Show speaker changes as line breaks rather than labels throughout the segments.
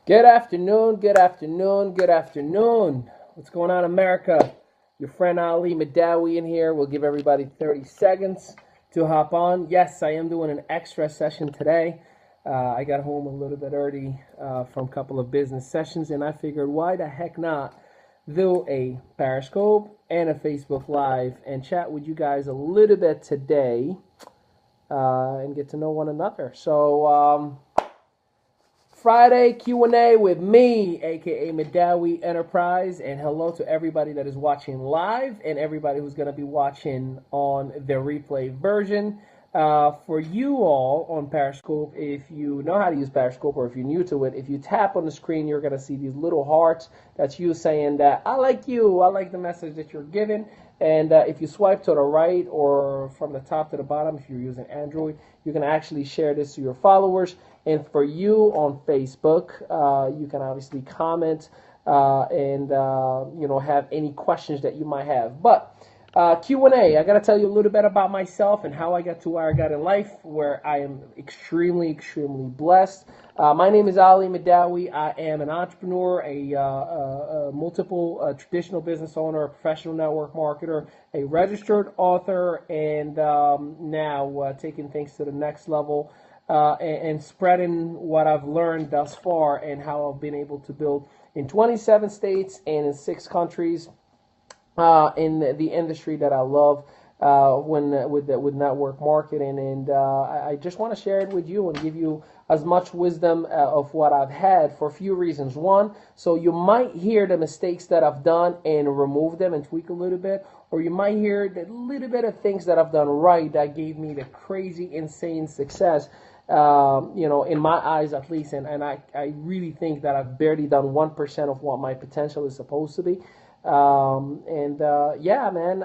Good afternoon, good afternoon, good afternoon. What's going on, America? Your friend Ali Mehdaoui in here. We'll give everybody 30 seconds to hop on. Yes, I am doing an extra session today. I got home a little bit early from a couple of business sessions, and I figured why the heck not do a Periscope and a Facebook Live and chat with you guys a little bit today and get to know one another. So, Friday Q&A with me, aka Mehdaoui Enterprise, and hello to everybody that is watching live and everybody who's going to be watching on the replay version. For you all on Periscope, if you know how to use Periscope or if you're new to it, if you tap on the screen, you're going to see these little hearts. That's you saying that I like you, I like the message that you're giving. And if you swipe to the right or from the top to the bottom, if you're using Android, you can actually share this to your followers. And for you on Facebook, you can obviously comment and have any questions that you might have. But Q&A, I got to tell you a little bit about myself and how I got to where I got in life, where I am extremely, extremely blessed. My name is Ali Mehdaoui. I am an entrepreneur, a multiple traditional business owner, a professional network marketer, a registered author, and now taking things to the next level and spreading what I've learned thus far and how I've been able to build in 27 states and in 6 countries. In the industry that I love with network marketing, and I just want to share it with you and give you as much wisdom of what I've had for a few reasons. One, so you might hear the mistakes that I've done and remove them and tweak a little bit, or you might hear the little bit of things that I've done right that gave me the crazy, insane success. In my eyes at least, and I really think that I've barely done 1% of what my potential is supposed to be. Yeah, man,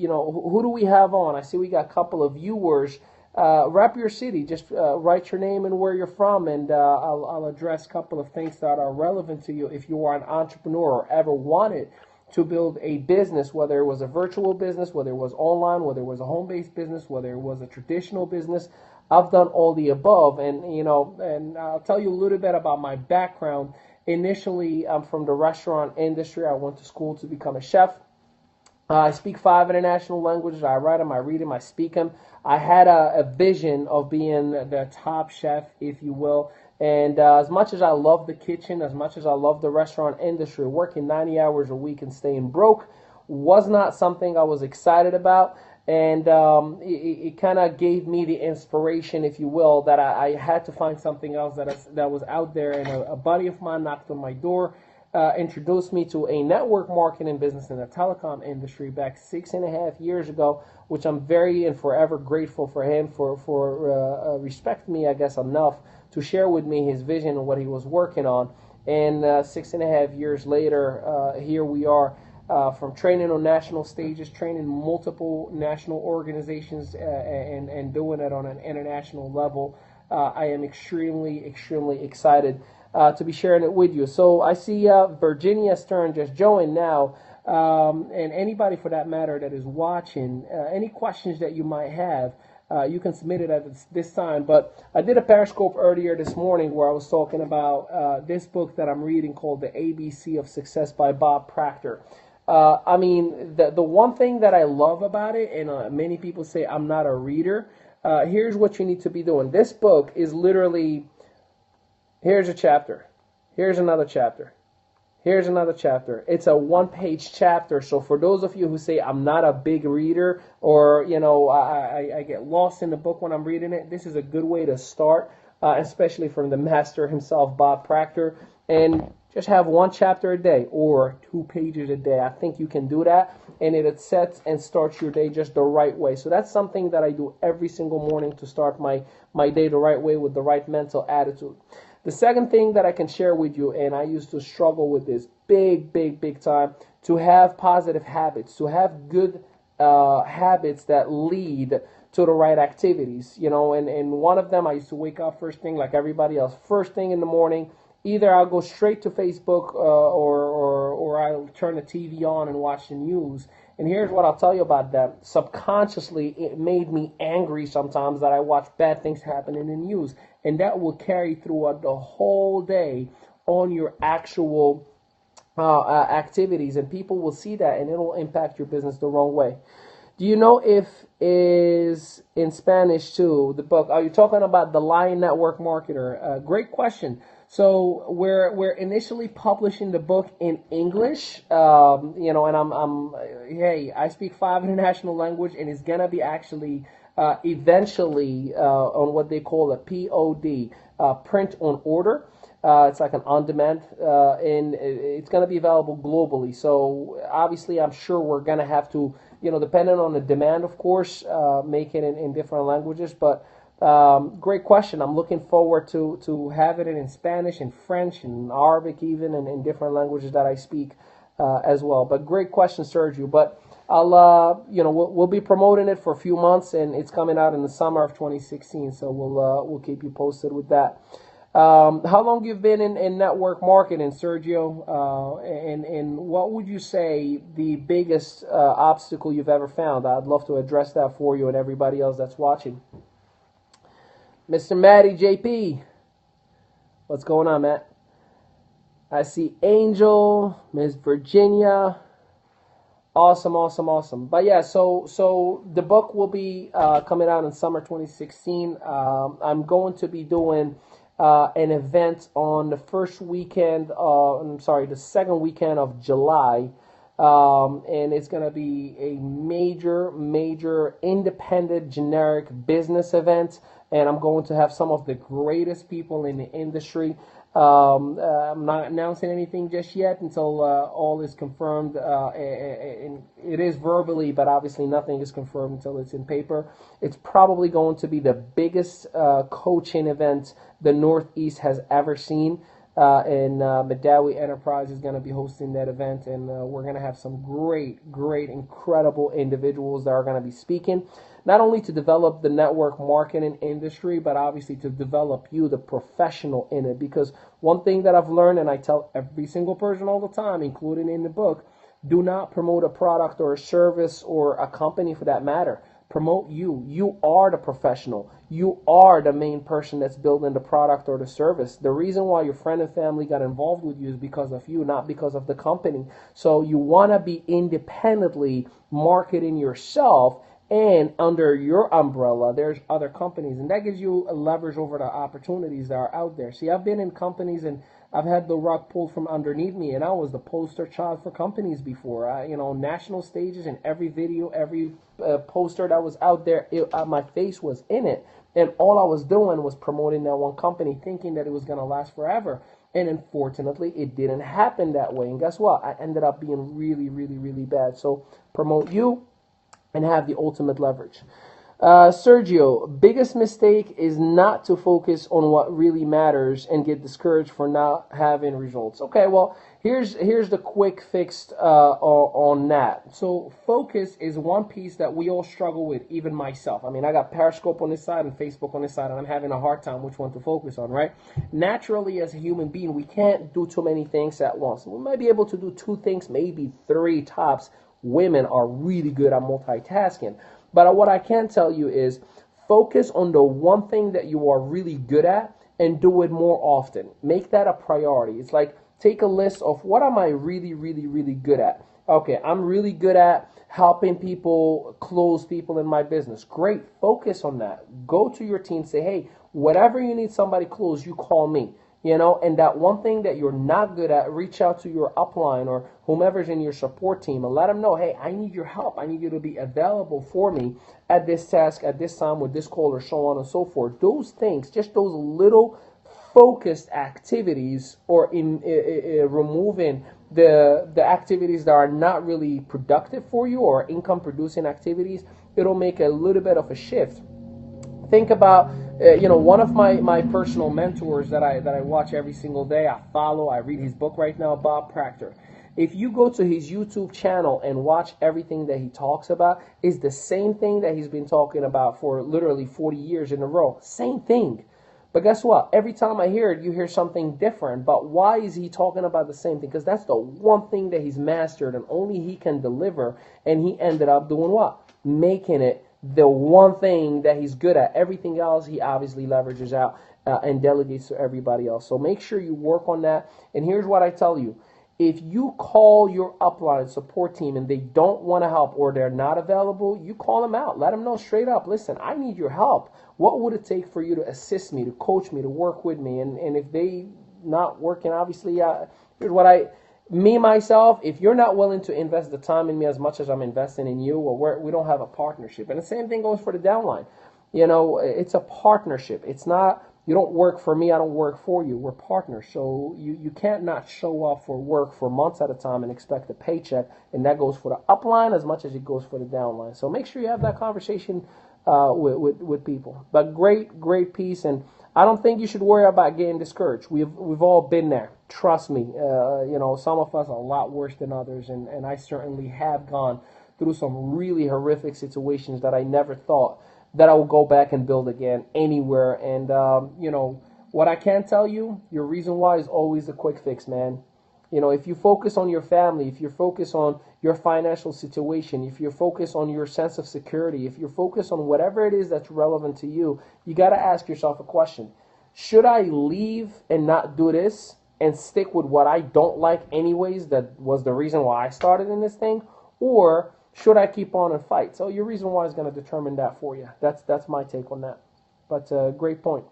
who do we have on? I see we got a couple of viewers. Rep your city, just write your name and where you're from, and I'll address a couple of things that are relevant to you if you are an entrepreneur or ever wanted to build a business, whether it was a virtual business, whether it was online, whether it was a home-based business, whether it was a traditional business. I've done all the above, and I'll tell you a little bit about my background. Initially, I'm from the restaurant industry. I went to school to become a chef. I speak 5 international languages. I write them, I read them, I speak them. I had a vision of being the top chef, if you will. And as much as I love the kitchen, as much as I love the restaurant industry, working 90 hours a week and staying broke was not something I was excited about. And it kind of gave me the inspiration, if you will, that I had to find something else that was out there. And a buddy of mine knocked on my door, introduced me to a network marketing business in the telecom industry back 6.5 years ago, which I'm very and forever grateful for him for respecting me, I guess, enough to share with me his vision and what he was working on. And 6.5 years later, here we are. From training on national stages, training multiple national organizations, and doing it on an international level. I am extremely, extremely excited to be sharing it with you. So I see Virginia Stern just joined now, and anybody for that matter that is watching, any questions that you might have, you can submit it at this time. But I did a Periscope earlier this morning where I was talking about this book that I'm reading called The ABC of Success by Bob Proctor. The one thing that I love about it, and many people say I'm not a reader, here's what you need to be doing. This book is literally, here's a chapter, here's another chapter, here's another chapter. It's a 1-page chapter. So for those of you who say I'm not a big reader, or, I get lost in the book when I'm reading it, this is a good way to start, especially from the master himself, Bob Proctor. And just have 1 chapter a day or 2 pages a day. I think you can do that, and it sets and starts your day just the right way. So that's something that I do every single morning to start my day the right way with the right mental attitude. The second thing that I can share with you, and I used to struggle with this big time, to have positive habits, to have good habits that lead to the right activities. And one of them, I used to wake up first thing like everybody else, first thing in the morning. Either I'll go straight to Facebook or I'll turn the TV on and watch the news. And here's what I'll tell you about that. Subconsciously, it made me angry sometimes that I watch bad things happen in the news. And that will carry throughout the whole day on your actual activities. And people will see that and it'll impact your business the wrong way. Do you know if is in Spanish too, the book? Are you talking about The Lion Network Marketer? Great question. So we're initially publishing the book in English, and I'm hey, I speak 5 international language, and it's gonna be actually eventually on what they call a POD, print on order. It's like an on-demand, and it's going to be available globally. So obviously, I'm sure we're going to have to, depending on the demand, of course, make it in different languages. But great question. I'm looking forward to having it in Spanish and French and Arabic even, and in different languages that I speak as well. But great question, Sergio. But I'll, we'll be promoting it for a few months, and it's coming out in the summer of 2016. So we'll keep you posted with that. How long you've been in network marketing, Sergio? And what would you say the biggest obstacle you've ever found? I'd love to address that for you and everybody else that's watching. Mr. Matty JP, what's going on, Matt? I see Angel, Miss Virginia. Awesome. But yeah, so the book will be coming out in summer 2016. I'm going to be doing an event on the second weekend of July, and it's going to be a major independent generic business event, and I'm going to have some of the greatest people in the industry. I'm not announcing anything just yet until all is confirmed. And it is verbally, but obviously nothing is confirmed until it's in paper. It's probably going to be the biggest coaching event the Northeast has ever seen. And Mehdaoui Enterprise is going to be hosting that event, and we're going to have some great, incredible individuals that are going to be speaking, not only to develop the network marketing industry, but obviously to develop you, the professional in it. Because one thing that I've learned, and I tell every single person all the time, including in the book, do not promote a product or a service or a company for that matter. Promote you. You are the professional. You are the main person that's building the product or the service. The reason why your friend and family got involved with you is because of you, not because of the company. So you want to be independently marketing yourself, and under your umbrella, there's other companies, and that gives you a leverage over the opportunities that are out there. See, I've been in companies and I've had the rug pulled from underneath me, and I was the poster child for companies before. National stages, and every video, every poster that was out there, my face was in it. And all I was doing was promoting that one company, thinking that it was going to last forever. And unfortunately, it didn't happen that way. And guess what? I ended up being really bad. So promote you and have the ultimate leverage. Sergio, biggest mistake is not to focus on what really matters and get discouraged for not having results. Okay, well, here's the quick fix on that. So focus is one piece that we all struggle with, even myself. I mean, I got Periscope on this side and Facebook on this side, and I'm having a hard time which one to focus on, right? Naturally, as a human being, we can't do too many things at once. We might be able to do 2 things, maybe 3 tops. Women are really good at multitasking. But what I can tell you is focus on the one thing that you are really good at and do it more often. Make that a priority. It's like take a list of what am I really good at. Okay, I'm really good at helping people close people in my business. Great, focus on that. Go to your team, say, hey, whatever you need somebody close, you call me. And that one thing that you're not good at, reach out to your upline or whomever's in your support team and let them know, hey, I need your help. I need you to be available for me at this task, at this time, with this call, or so on and so forth. Those things, just those little focused activities, or in removing the activities that are not really productive for you or income producing activities, it'll make a little bit of a shift. Think about, one of my personal mentors that I watch every single day, I follow, I read his book right now, Bob Proctor. If you go to his YouTube channel and watch everything that he talks about, is the same thing that he's been talking about for literally 40 years in a row. Same thing. But guess what? Every time I hear it, you hear something different. But why is he talking about the same thing? Because that's the one thing that he's mastered and only he can deliver. And he ended up doing what? Making it the one thing that he's good at. Everything else he obviously leverages out and delegates to everybody else. So make sure you work on that. And here's what I tell you. If you call your upline support team and they don't want to help or they're not available, you call them out. Let them know straight up, listen, I need your help. What would it take for you to assist me, to coach me, to work with me? And if they not working, obviously, here's what myself, if you're not willing to invest the time in me as much as I'm investing in you, well, we don't have a partnership. And the same thing goes for the downline. You know, it's a partnership. It's not, you don't work for me, I don't work for you. We're partners. So you can't not show up for work for months at a time and expect a paycheck. And that goes for the upline as much as it goes for the downline. So make sure you have that conversation with people. But great piece. And I don't think you should worry about getting discouraged. We've all been there. Trust me. You know, some of us are a lot worse than others. And I certainly have gone through some really horrific situations that I never thought that I will go back and build again anywhere. And, you know, what I can tell you, your reason why is always a quick fix, man. You know, if you focus on your family, if you focus on your financial situation, if you focus on your sense of security, if you focus on whatever it is that's relevant to you, you got to ask yourself a question. Should I leave and not do this and stick with what I don't like anyways, that was the reason why I started in this thing? Or should I keep on and fight? So your reason why is going to determine that for you. That's my take on that. But great point.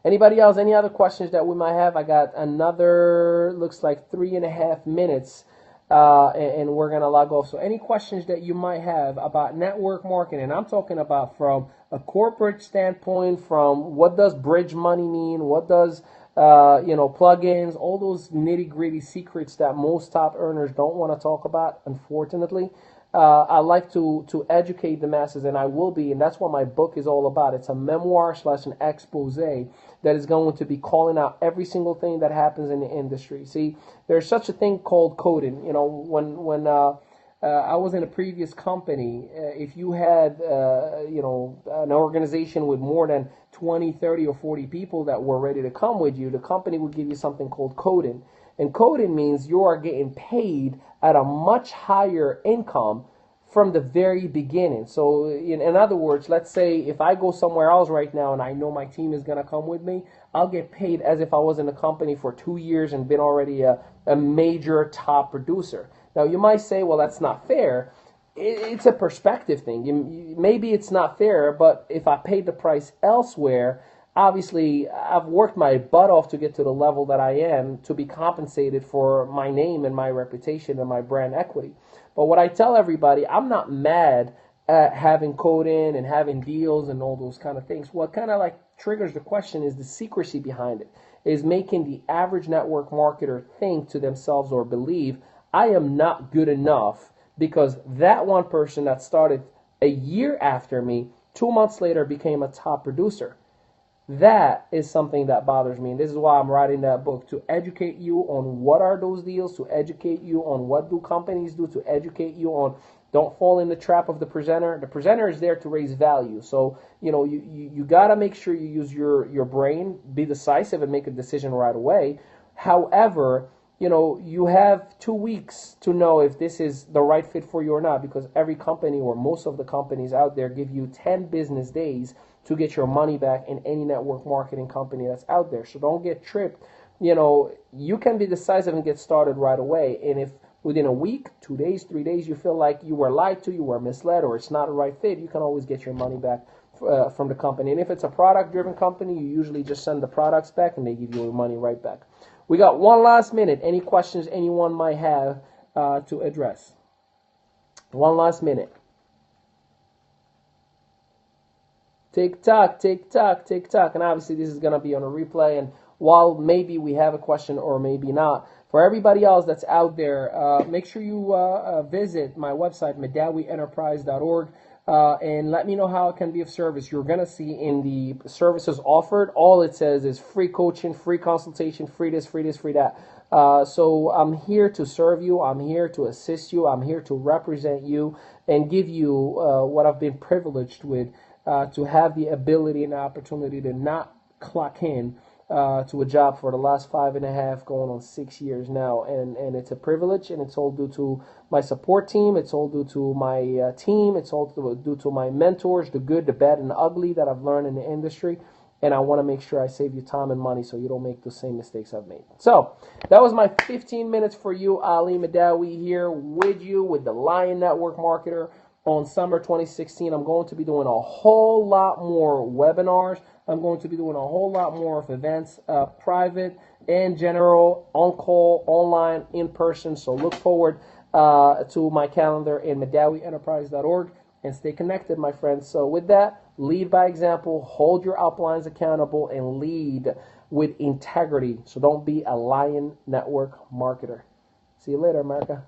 Anybody else? Any other questions that we might have? I got another, looks like 3.5 minutes, and we're going to log off. So any questions that you might have about network marketing, I'm talking about from a corporate standpoint, from what does bridge money mean, what does you know, plugins, all those nitty-gritty secrets that most top earners don't want to talk about, unfortunately. I like to educate the masses, and I will be, and that's what my book is all about. It's a memoir / an expose that is going to be calling out every single thing that happens in the industry. See, there's such a thing called coding. You know, when I was in a previous company, if you had, you know, an organization with more than 20, 30, or 40 people that were ready to come with you, the company would give you something called coding. And coding means you are getting paid at a much higher income from the very beginning. So in other words, let's say if I go somewhere else right now and I know my team is going to come with me, I'll get paid as if I was in the company for 2 years and been already a major top producer. Now, you might say, well, that's not fair. It's a perspective thing. Maybe it's not fair, but if I paid the price elsewhere, obviously, I've worked my butt off to get to the level that I am to be compensated for my name and my reputation and my brand equity. But what I tell everybody, I'm not mad at having code-in and having deals and all those kind of things. What kind of like triggers the question is the secrecy behind it, is making the average network marketer think to themselves or believe, I am not good enough because that one person that started a year after me, 2 months later became a top producer. That is something that bothers me, and this is why I'm writing that book, to educate you on what are those deals, to educate you on what do companies do, to educate you on don't fall in the trap of the presenter. The presenter is there to raise value, so you know you got to make sure you use your brain, be decisive, and make a decision right away. However, you know, you have 2 weeks to know if this is the right fit for you or not, because every company or most of the companies out there give you 10 business days to get your money back in any network marketing company that's out there. So don't get tripped. You know, you can be decisive and get started right away. And if within a week, 2 days, 3 days, you feel like you were lied to, you were misled, or it's not a right fit, you can always get your money back from the company. And if it's a product-driven company, you usually just send the products back and they give you your money right back. We got 1 last minute. Any questions anyone might have to address? 1 last minute. Tick tock, tick tock, tick tock. And obviously this is going to be on a replay. And while maybe we have a question or maybe not, for everybody else that's out there, make sure you visit my website, MehdaouiEnterprise.org, and let me know how it can be of service. You're going to see in the services offered, all it says is free coaching, free consultation, free this, free this, free that. So I'm here to serve you. I'm here to assist you. I'm here to represent you and give you what I've been privileged with to have the ability and the opportunity to not clock in to a job for the last 5.5, going on 6 years now, and it's a privilege, and it's all due to my support team. It's all due to my team. It's all due to my mentors, the good, the bad, and the ugly that I've learned in the industry. And I want to make sure I save you time and money so you don't make the same mistakes I've made. So that was my 15 minutes for you. Ali Mehdaoui here with you with the Lion Network Marketer on summer 2016. I'm going to be doing a whole lot more webinars. I'm going to be doing a whole lot more of events, private and general, on call, online, in person. So look forward to my calendar in MehdaouiEnterprise.org and stay connected, my friends. So with that, lead by example, hold your uplines accountable, and lead with integrity. So don't be a Lion Network marketer. See you later, America.